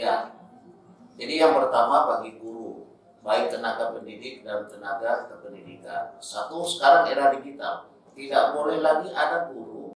Ya, jadi yang pertama bagi guru, baik tenaga pendidik dan tenaga kependidikan. Satu, sekarang era digital, tidak boleh lagi ada guru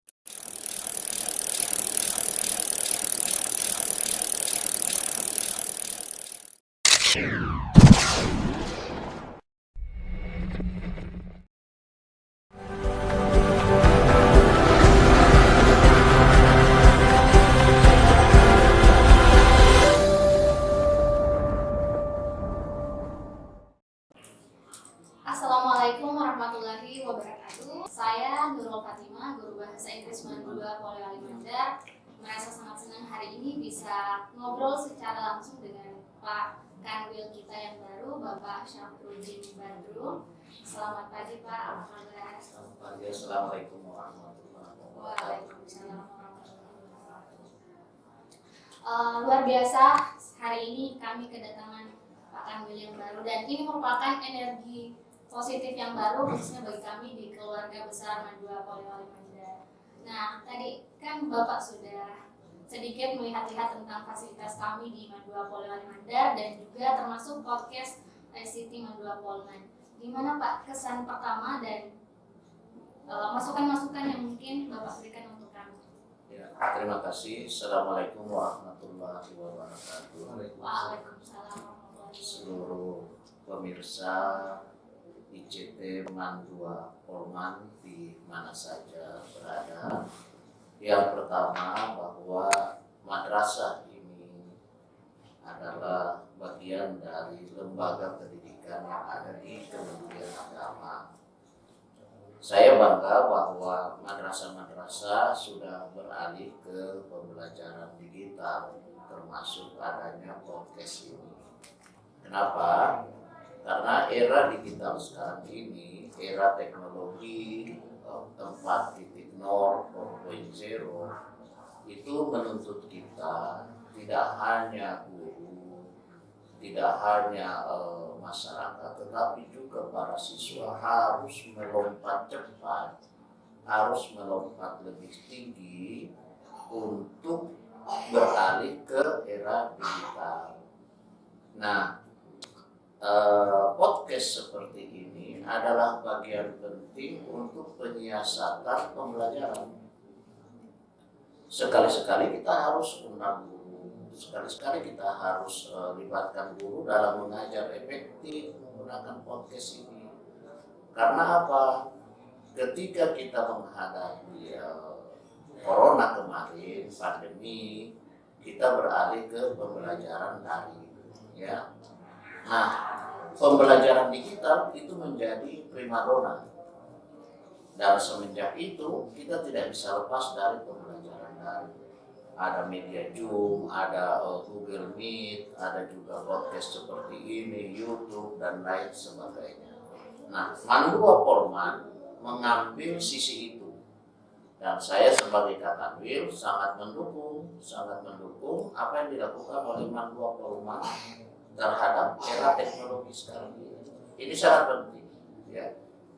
Assalamualaikum warahmatullahi wabarakatuh. Saya Nurul Fatimah, guru bahasa Inggris Mandua Polewali Mandar. Merasa sangat senang hari ini bisa ngobrol secara langsung dengan Pak Kanwil kita yang baru, Bapak Syafruddin Badrul. Selamat pagi Pak, apa kabar? Selamat pagi, assalamualaikum warahmatullahi wabarakatuh. Waalaikumsalam warahmatullahi wabarakatuh. Luar biasa, hari ini kami kedatangan Pak Kanwil yang baru dan ini merupakan energi positif yang baru khususnya bagi kami di keluarga besar Mandua Polewali Mandar. Nah, tadi kan Bapak sudah sedikit melihat-lihat tentang fasilitas kami di Mandua Polewali Mandar dan juga termasuk podcast ICT Mandua Polman. Gimana Pak kesan pertama dan masukan-masukan yang mungkin Bapak berikan untuk kami? Ya, terima kasih. Assalamualaikum warahmatullahi wabarakatuh. Waalaikumsalam warahmatullahi wabarakatuh. Seluruh pemirsa ICT Mandua Polman di mana saja berada. Yang pertama bahwa madrasah ini adalah bagian dari lembaga pendidikan yang ada di Kementerian Agama. Saya bangga bahwa madrasah-madrasah sudah beralih ke pembelajaran digital, termasuk adanya podcast ini. Kenapa? Karena era digital sekarang ini, era teknologi 4.0, 4.0, itu menuntut kita tidak hanya guru, tidak hanya masyarakat, tetapi juga para siswa harus melompat cepat, harus melompat lebih tinggi untuk beralih ke era digital. Nah, podcast seperti ini adalah bagian penting untuk penyiasatan pembelajaran. Sekali-sekali kita harus undang guru, sekali-sekali kita harus libatkan guru dalam mengajar efektif menggunakan podcast ini. Karena apa? Ketika kita menghadapi corona kemarin, pandemi, kita beralih ke pembelajaran daring, ya. Nah, pembelajaran digital itu menjadi primadona. Dan semenjak itu kita tidak bisa lepas dari pembelajaran daring. Ada media Zoom, ada Google Meet, ada juga podcast seperti ini, YouTube dan lain sebagainya. Nah, Mandua Polman mengambil sisi itu. Dan saya sebagai Kanwil sangat mendukung apa yang dilakukan oleh Mandua Polman terhadap era teknologi sekarang ini. Ini sangat penting, ya.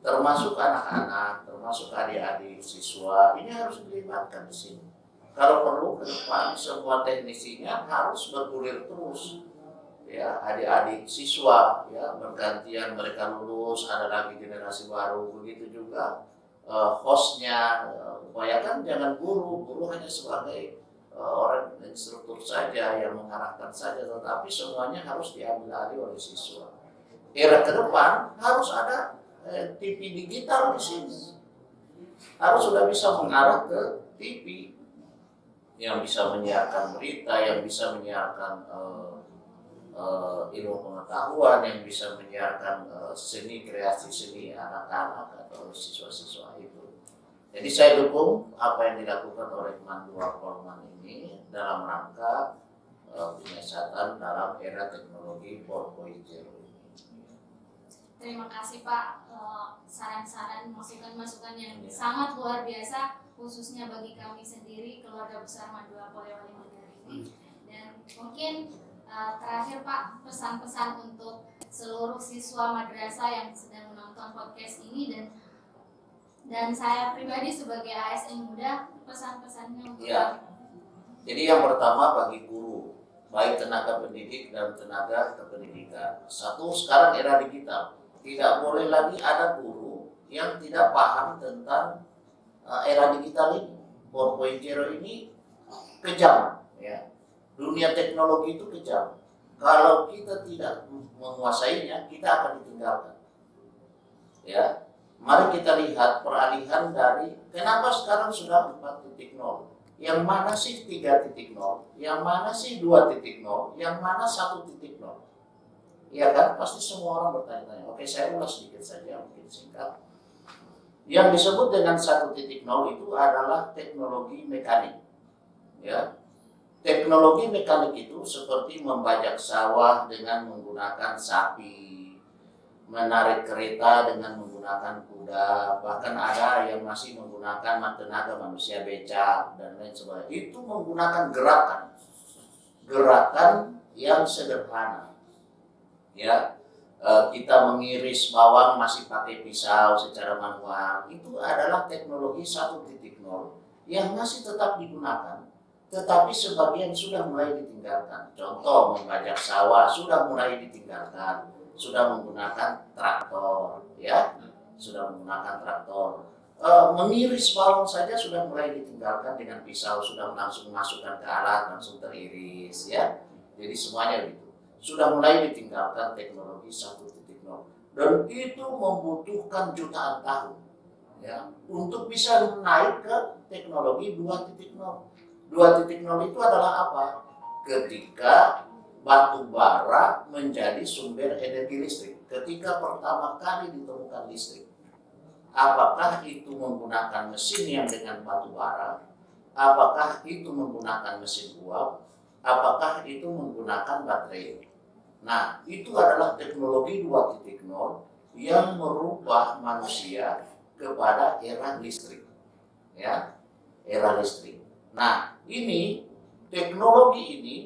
Termasuk anak-anak, termasuk adik-adik siswa, ini harus dilibatkan di sini. Kalau perlu ke depan semua teknisinya harus bergulir terus, ya. Adik-adik siswa, ya, bergantian mereka lulus, ada lagi generasi baru, begitu juga hostnya. Upayakan jangan guru hanya sebagai orang instruktur saja yang mengarahkan saja, tetapi semuanya harus diambil alih oleh siswa. Era ke depan harus ada TV digital di sini, harus sudah bisa mengarah ke TV yang bisa menyiarkan berita, yang bisa menyiarkan ilmu pengetahuan, yang bisa menyiarkan seni, kreasi seni anak-anak atau siswa-siswa itu. Jadi saya dukung apa yang dilakukan oleh Mandua Polman ini dalam rangka penyiasatan dalam era teknologi 4.0. Terima kasih Pak, saran-saran, masukan-masukan yang sangat luar biasa khususnya bagi kami sendiri keluarga besar Mandua Polewali Mandar ini. Dan mungkin terakhir Pak, pesan-pesan untuk seluruh siswa madrasah yang sedang menonton podcast ini dan saya pribadi sebagai ASN muda, pesan-pesannya untuk ya. Jadi yang pertama bagi guru, baik tenaga pendidik dan tenaga kependidikan. Satu, sekarang era digital, tidak boleh lagi ada guru yang tidak paham tentang era digital ini. 4.0 ini kejam, ya. Dunia teknologi itu kejam. Kalau kita tidak menguasainya, kita akan ditinggalkan. Ya, mari kita lihat peralihan dari kenapa sekarang sudah 4.0. Yang mana sih 3.0? Yang mana sih 2.0? Yang mana 1.0? Ya kan, pasti semua orang bertanya-tanya. Oke, saya ulas sedikit saja, mungkin singkat. Yang disebut dengan 1.0 itu adalah teknologi mekanik. Ya, teknologi mekanik itu seperti membajak sawah dengan menggunakan sapi, menarik kereta dengan menggunakan kuda, bahkan ada yang masih menggunakan tenaga manusia becak dan lain sebagainya. Itu menggunakan gerakan yang sederhana. Ya, kita mengiris bawang masih pakai pisau secara manual. Itu adalah teknologi 1.0 yang masih tetap digunakan, tetapi sebagian sudah mulai ditinggalkan. Contoh, membajak sawah sudah mulai ditinggalkan, sudah menggunakan traktor, ya, sudah menggunakan traktor. Mengiris bawang saja sudah mulai ditinggalkan dengan pisau, sudah langsung masukkan ke alat, langsung teriris, ya. Jadi semuanya itu sudah mulai ditinggalkan teknologi 1.0, dan itu membutuhkan jutaan tahun, ya, untuk bisa naik ke teknologi 2.0. 2.0 itu adalah apa? Ketika batu bara menjadi sumber energi listrik. Ketika pertama kali ditemukan listrik, apakah itu menggunakan mesin yang dengan batu bara? Apakah itu menggunakan mesin uap? Apakah itu menggunakan baterai? Nah, itu adalah teknologi 2.0 yang merubah manusia kepada era listrik. Ya, era listrik. Nah, ini teknologi ini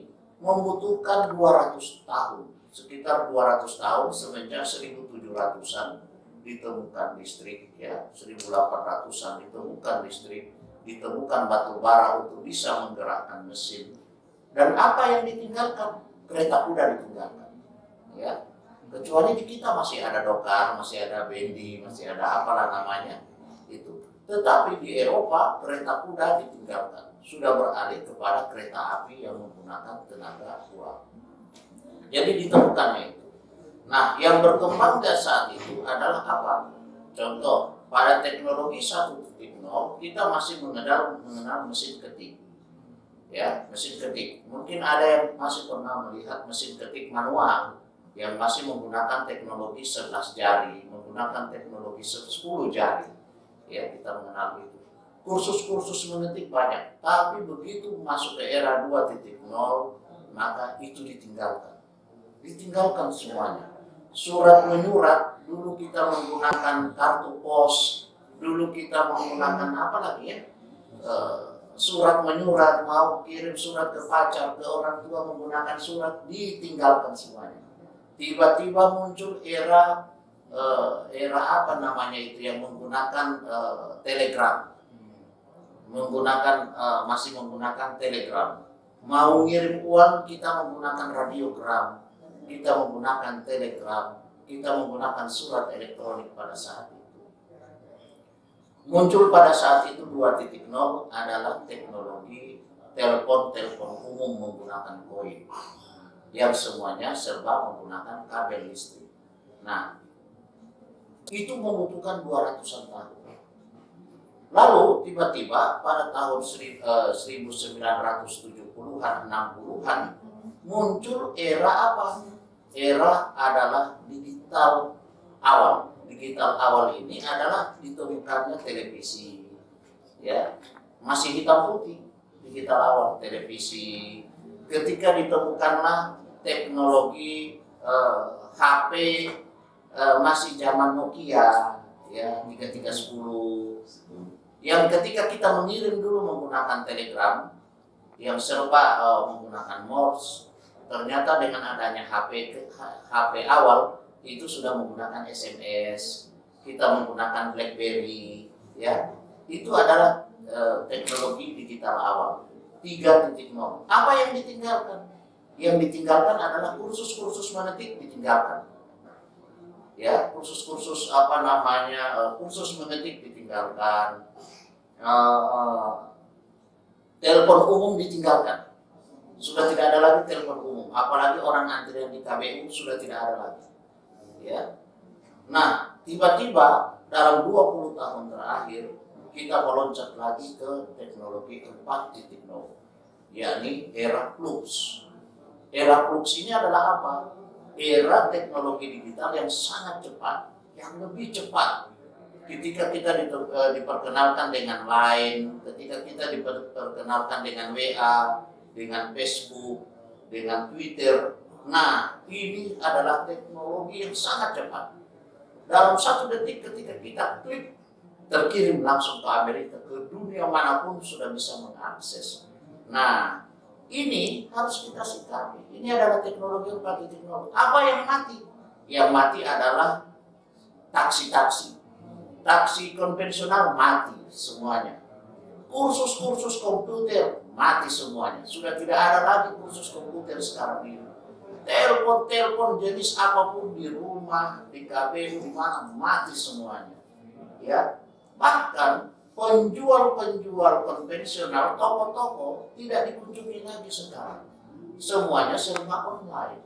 membutuhkan 200 tahun, sekitar 200 tahun semenjak 1700-an ditemukan listrik, ya, 1800-an ditemukan listrik, ditemukan batu bara untuk bisa menggerakkan mesin. Dan apa yang ditinggalkan? Kereta kuda ditinggalkan, ya. Kecuali di kita masih ada dokar, masih ada bendi, masih ada apalah namanya itu. Tetapi di Eropa kereta kuda ditinggalkan, sudah beralih kepada kereta api yang menggunakan tenaga uap. Jadi ditemukannya itu. Nah, yang berkembang pada saat itu adalah apa? Contoh, pada teknologi 1.0 kita masih mengenal mesin ketik. Ya, mesin ketik. Mungkin ada yang masih pernah melihat mesin ketik manual yang masih menggunakan teknologi 11 jari, menggunakan teknologi 10 jari. Ya, kita mengenal itu. Kursus-kursus mengetik banyak, tapi begitu masuk ke era 2.0, maka itu ditinggalkan semuanya. Surat menyurat, dulu kita menggunakan kartu pos, dulu kita menggunakan apa lagi ya, surat menyurat, mau kirim surat ke pacar, ke orang tua menggunakan surat, ditinggalkan semuanya. Tiba-tiba muncul era apa namanya itu, yang menggunakan telegram, masih menggunakan telegram. Mau ngirim uang kita menggunakan radiogram, kita menggunakan telegram, kita menggunakan surat elektronik pada saat itu. Muncul pada saat itu 2.0 adalah teknologi telepon umum menggunakan koin, yang semuanya serba menggunakan kabel listrik. Nah, itu membutuhkan 200-an tahun. Lalu tiba-tiba pada tahun 1970-an, 60-an muncul era apa? Era adalah digital awal. Digital awal ini adalah ditemukannya televisi. Ya, masih hitam putih. Digital awal televisi. Ketika ditemukanlah teknologi HP, masih zaman Nokia, ya, 3310. Yang ketika kita mengirim dulu menggunakan telegram yang serba menggunakan Morse, ternyata dengan adanya HP awal itu sudah menggunakan SMS, kita menggunakan BlackBerry, ya. Itu adalah teknologi digital awal 3.0. Apa yang ditinggalkan? Yang ditinggalkan adalah kursus-kursus mengetik ditinggalkan. Ya, kursus-kursus kursus mengetik ditinggalkan. Telepon umum ditinggalkan. Sudah tidak ada lagi telepon umum, apalagi orang antrian di KBU sudah tidak ada lagi. Ya. Nah, tiba-tiba dalam 20 tahun terakhir kita meloncat lagi ke teknologi 4.0, yakni era flux. Era flux ini adalah apa? Era teknologi digital yang sangat cepat, yang lebih cepat. Ketika kita diperkenalkan dengan Line, ketika kita diperkenalkan dengan WA, dengan Facebook, dengan Twitter. Nah, ini adalah teknologi yang sangat cepat. Dalam 1 detik ketika kita klik, terkirim langsung ke Amerika, ke dunia manapun sudah bisa mengakses. Nah, ini harus kita sikapi. Ini adalah teknologi 4.0. Apa yang mati? Yang mati adalah taksi-taksi. Taksi konvensional mati semuanya. Kursus-kursus komputer mati semuanya. Sudah tidak ada lagi kursus komputer sekarang ini. Telepon-telepon jenis apapun di rumah, di KBU, di mana mati semuanya. Ya, bahkan penjual-penjual konvensional, toko-toko tidak dikunjungi lagi sekarang. Semuanya serba online.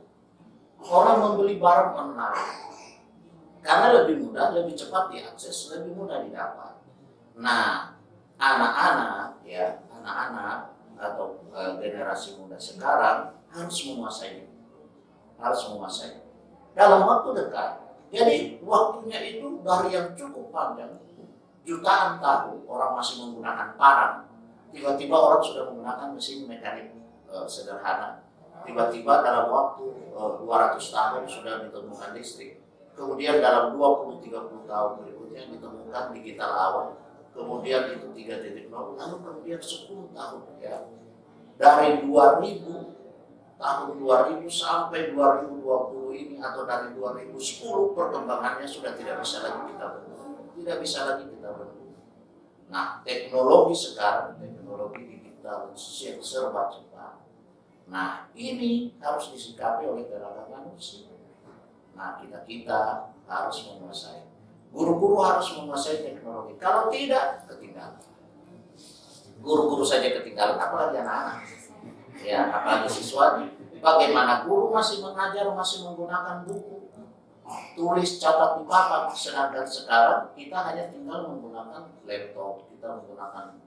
Orang membeli barang online. Karena lebih mudah, lebih cepat diakses, lebih mudah didapat. Nah, anak-anak atau generasi muda sekarang harus menguasai dalam waktu dekat. Jadi waktunya itu dari yang cukup panjang, jutaan tahun orang masih menggunakan parang, tiba-tiba orang sudah menggunakan mesin mekanik sederhana. Tiba-tiba dalam waktu 200 tahun sudah ditemukan listrik. Kemudian dalam 20-30 tahun berikutnya ditemukan digital awal. Kemudian itu 3.0, lalu kemudian 10 tahun ya. Dari tahun 2000 sampai 2020 ini atau dari 2010 perkembangannya sudah tidak bisa lagi kita bendung. Nah, teknologi sekarang, teknologi digital yang serba cepat. Nah, ini harus disikapi oleh tenaga manusia. Nah, kita harus menguasai. Guru-guru harus menguasai teknologi. Kalau tidak, ketinggalan. Guru-guru saja ketinggalan, apalagi anak-anak. Ya, apalagi siswa. Bagaimana guru masih mengajar, masih menggunakan buku, tulis, catat di papan. Sedangkan sekarang kita hanya tinggal menggunakan laptop, kita menggunakan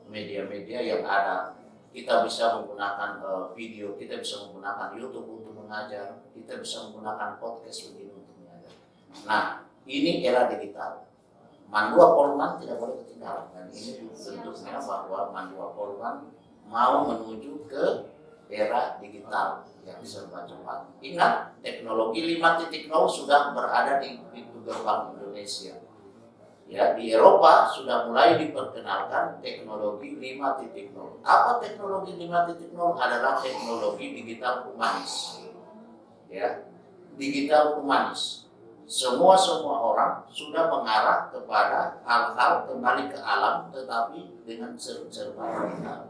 media-media yang ada. Kita bisa menggunakan video, kita bisa menggunakan YouTube untuk mengajar, kita bisa menggunakan podcast begini untuk mengajar. Nah, ini era digital. Mandua Polman tidak boleh ketinggalan. Dan ini bentuknya bahwa Mandua Polman mau menuju ke era digital yang serba cepat. Ingat, teknologi 5.0 sudah berada di pintu gerbang Indonesia. Ya, di Eropa sudah mulai diperkenalkan teknologi 5.0. Apa teknologi 5.0? Adalah teknologi digital humanis. Ya, digital humanis. Semua orang sudah mengarah kepada hal-hal kembali ke alam, tetapi dengan serba digital.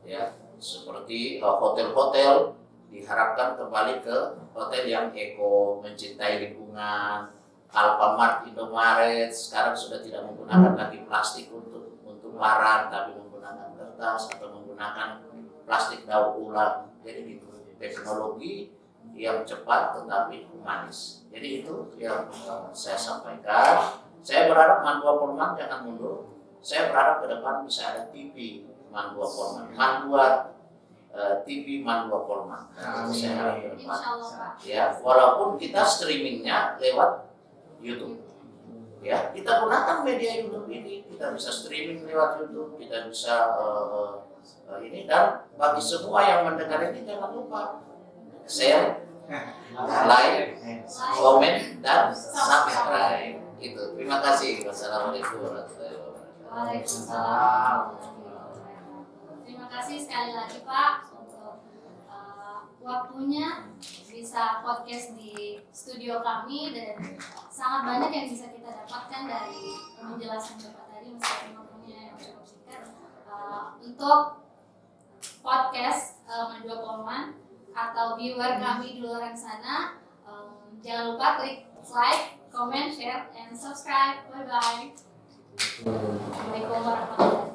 Ya, seperti hotel-hotel diharapkan kembali ke hotel yang eko, mencintai lingkungan. Alfamart, Indomaret sekarang sudah tidak menggunakan lagi plastik untuk barang, tapi menggunakan kertas atau menggunakan plastik daur ulang. Jadi itu teknologi yang cepat tetapi humanis. Jadi itu yang saya sampaikan. Saya berharap Mandua Polman jangan mundur. Saya berharap ke depan bisa ada TV Mandua Polman, TV Mandua Polman. Saya harap ke depan. Ya, walaupun kita streamingnya lewat YouTube. Ya, kita gunakan media YouTube ini, kita bisa streaming lewat YouTube, kita bisa ini, dan bagi semua yang mendengar ini jangan lupa share, like, komen, dan subscribe. Itu. Terima kasih. Wassalamualaikum warahmatullahi wabarakatuh. Waalaikumsalam. Terima kasih sekali lagi Pak untuk waktunya bisa podcast di studio kami, dan sangat banyak yang bisa kita dapatkan dari penjelasan Bapak tadi meskipun waktunya yang cukup singkat. Untuk podcast Mandua Polman atau viewer kami di luar sana. Jangan lupa klik like, comment, share, and subscribe. Bye bye. Assalamualaikum warahmatullahi wabarakatuh.